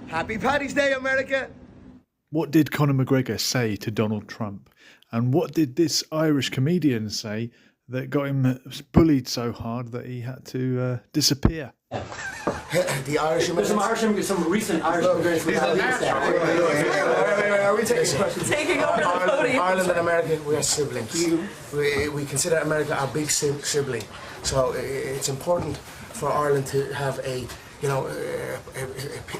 Happy Paddy's Day, America! What did Conor McGregor say to Donald Trump? And what did this Irish comedian say that got him bullied so hard that he had to disappear? The Irish There's some recent Irish immigrants we have. Are we taking questions? Taking over the podium. Ireland and America, we are siblings. We consider America our big sibling. So it's important for Ireland to have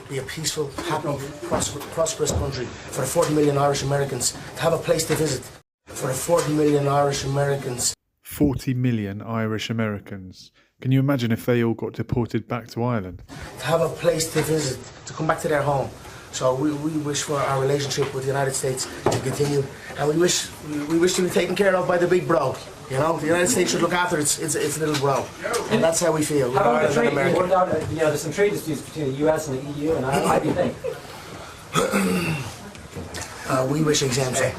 be a peaceful, happy, prosperous country for the 40 million Irish Americans to have a place to visit. For the 40 million Irish Americans. 40 million Irish Americans. Can you imagine if they all got deported back to Ireland? To have a place to visit, to come back to their home. So we wish for our relationship with the United States to continue, and we wish to be taken care of by the big bro. You know, the United States should look after its little bro, and that's how we feel. How about the trade? There's some trade disputes between the US and the EU, and how do you think? We wish exemption.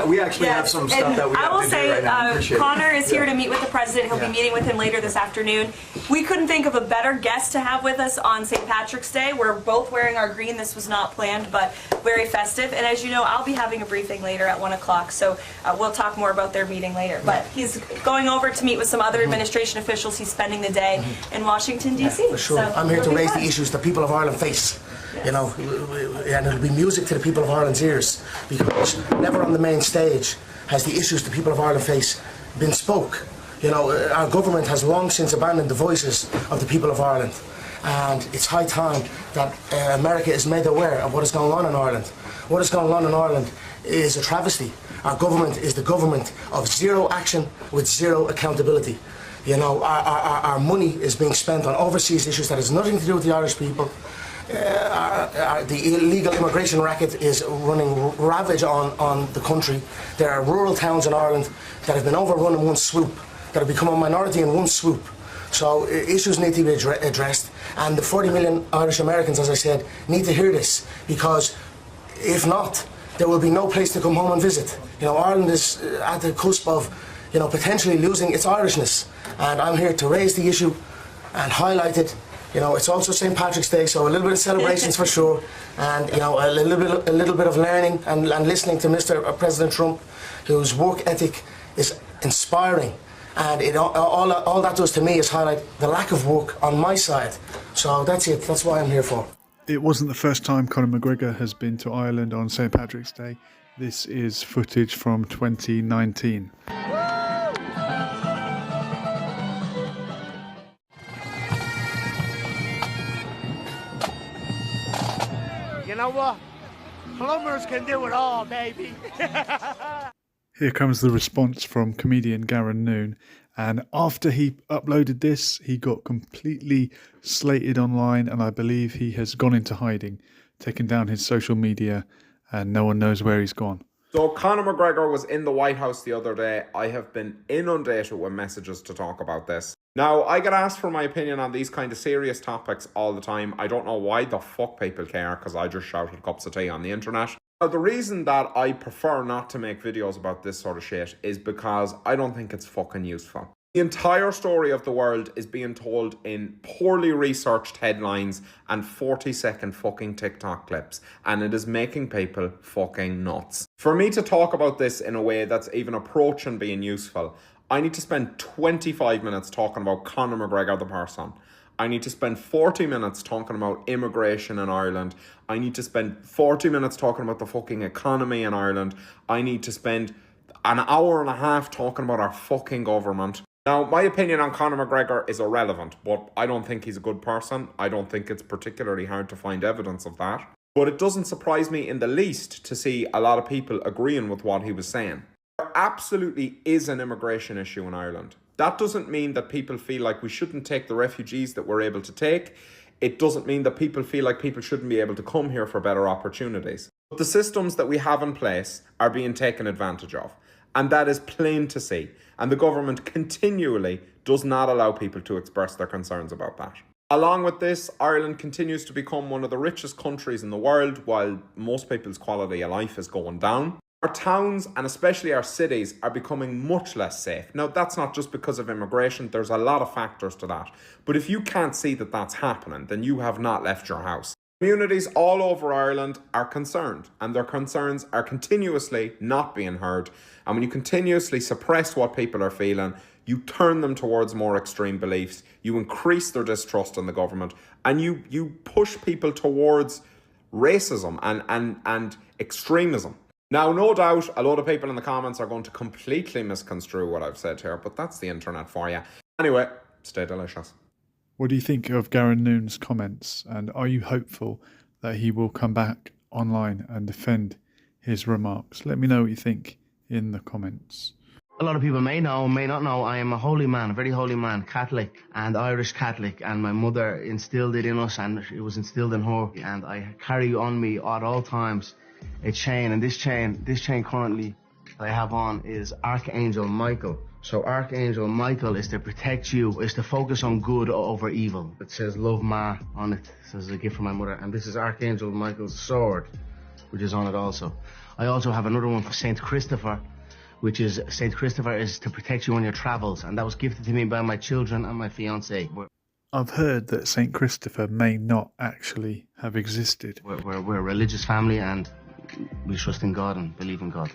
We actually have some stuff that we I will have to say, do right now. I appreciate Connor it. is here to meet with the president. He'll be meeting with him later this afternoon. We couldn't think of a better guest to have with us on St. Patrick's Day. We're both wearing our green. This was not planned, but very festive. And as you know, I'll be having a briefing later at 1 o'clock, so we'll talk more about their meeting later. But he's going over to meet with some other administration officials. He's spending the day in Washington, D.C. For sure. So I'm here to it'll be raise fun. the issues the people of Ireland face. You know, and it'll be music to the people of Ireland's ears, because never on the main stage has the issues the people of Ireland face been spoke. You know, our government has long since abandoned the voices of the people of Ireland, and it's high time that America is made aware of what is going on in Ireland. What is going on in Ireland is a travesty. Our government is the government of zero action with zero accountability. You know, our money is being spent on overseas issues that has nothing to do with the Irish people. The illegal immigration racket is running ravage on the country. There are rural towns in Ireland that have been overrun in one swoop, that have become a minority in one swoop. So issues need to be addressed, and the 40 million Irish Americans, as I said, need to hear this, because if not, there will be no place to come home and visit. You know, Ireland is at the cusp of, you know, potentially losing its Irishness, and I'm here to raise the issue and highlight it. You know, it's also St. Patrick's Day, so a little bit of celebrations for sure, and you know, a little bit of learning and listening to Mr. President Trump, whose work ethic is inspiring, and all that does to me is highlight the lack of work on my side. So that's it. That's what I'm here for. It wasn't the first time Conor McGregor has been to Ireland on St. Patrick's Day. This is footage from 2019. You know what? Plumbers can do it all, baby. Here comes the response from comedian Garron Noone, and after he uploaded this, he got completely slated online, and I believe he has gone into hiding, taken down his social media, and no one knows where he's gone. So Conor McGregor was in the White House the other day. I have been inundated with messages to talk about this. Now, I get asked for my opinion on these kind of serious topics all the time. I don't know why the fuck people care, because I just shouted cups of tea on the internet. Now, the reason that I prefer not to make videos about this sort of shit is because I don't think it's fucking useful. The entire story of the world is being told in poorly researched headlines and 40-second fucking TikTok clips, and it is making people fucking nuts. For me to talk about this in a way that's even approaching being useful, I need to spend 25 minutes talking about Conor McGregor the person. I need to spend 40 minutes talking about immigration in Ireland. I need to spend 40 minutes talking about the fucking economy in Ireland. I need to spend an hour and a half talking about our fucking government. Now, my opinion on Conor McGregor is irrelevant, but I don't think he's a good person. I don't think it's particularly hard to find evidence of that. But it doesn't surprise me in the least to see a lot of people agreeing with what he was saying. There absolutely is an immigration issue in Ireland. That doesn't mean that people feel like we shouldn't take the refugees that we're able to take. It doesn't mean that people feel like people shouldn't be able to come here for better opportunities. But the systems that we have in place are being taken advantage of. And that is plain to see. And the government continually does not allow people to express their concerns about that. Along with this, Ireland continues to become one of the richest countries in the world, while most people's quality of life is going down. Our towns, and especially our cities, are becoming much less safe. Now, that's not just because of immigration. There's a lot of factors to that. But if you can't see that that's happening, then you have not left your house. Communities all over Ireland are concerned, and their concerns are continuously not being heard. And when you continuously suppress what people are feeling, you turn them towards more extreme beliefs, you increase their distrust in the government, and you push people towards racism and extremism. Now, no doubt, a lot of people in the comments are going to completely misconstrue what I've said here, but that's the internet for you. Anyway, stay delicious. What do you think of Garron Noone's comments, and are you hopeful that he will come back online and defend his remarks? Let me know what you think in the comments. A lot of people may know, may not know, I am a holy man, a very holy man, Catholic and Irish Catholic, and my mother instilled it in us, and it was instilled in her, and I carry on me at all times a chain, and this chain currently that I have on is Archangel Michael. So Archangel Michael is to protect you, is to focus on good over evil. It says Love Ma on it. It says a gift from my mother. And this is Archangel Michael's sword, which is on it also. I also have another one for Saint Christopher, which is Saint Christopher is to protect you on your travels. And that was gifted to me by my children and my fiancée. I've heard that Saint Christopher may not actually have existed. We're a religious family, and we trust in God and believe in God.